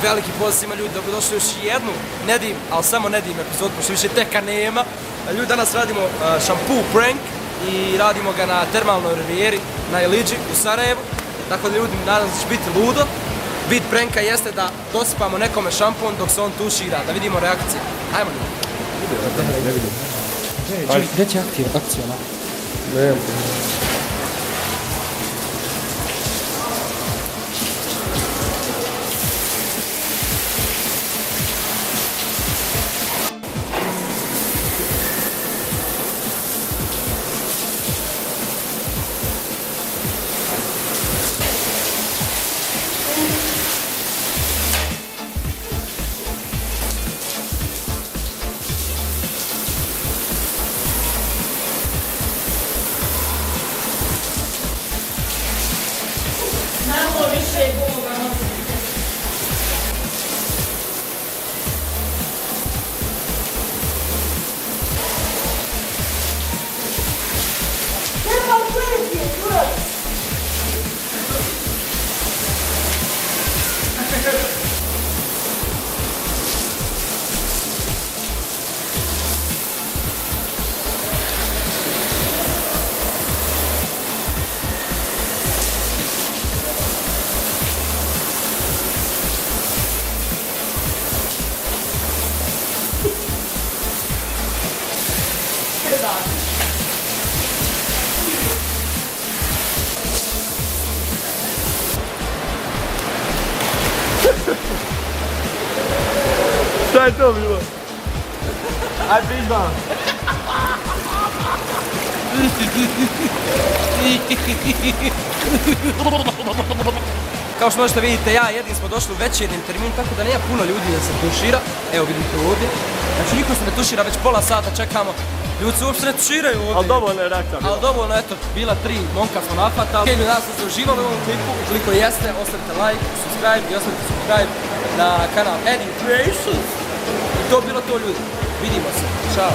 veliki pozdrav svima ljudi, dobrodošli još jednu Nedim, ali samo Nedim epizod, pošto više teka nema. Ljudi, danas radimo šampu prank i radimo ga na termalnoj rivijeri na Iliđi u Sarajevu. Tako da ljudi, nadam se da će biti ludo. Bit pranka jeste da dosipamo nekome šampon dok se on tušira, da vidimo reakcije. Ajmo ljudi. Ne vidim. Gdje će akcija? Ne. Šta je to bilo? Aj pizda! Kao što možete vidite, ja i Edin smo došli u večernji termin, tako da nema puno ljudi da se tušira. Evo vidite ovdje. Znači niko se ne tušira, već pola sata čekamo. Ljudi se uopšte ne tuširaju ovdje. Ali dovoljno je reakcija. Ali dovoljno, eto, bila 3 momka smo nafatali. Ljudi, nadam se da ste uživali u ovom klipu. Ukoliko jeste, ostavite like, subscribe i ostavite subscribe na kanal Edin Creations. I to bilo to ljudi. Vidimo se. Ćao.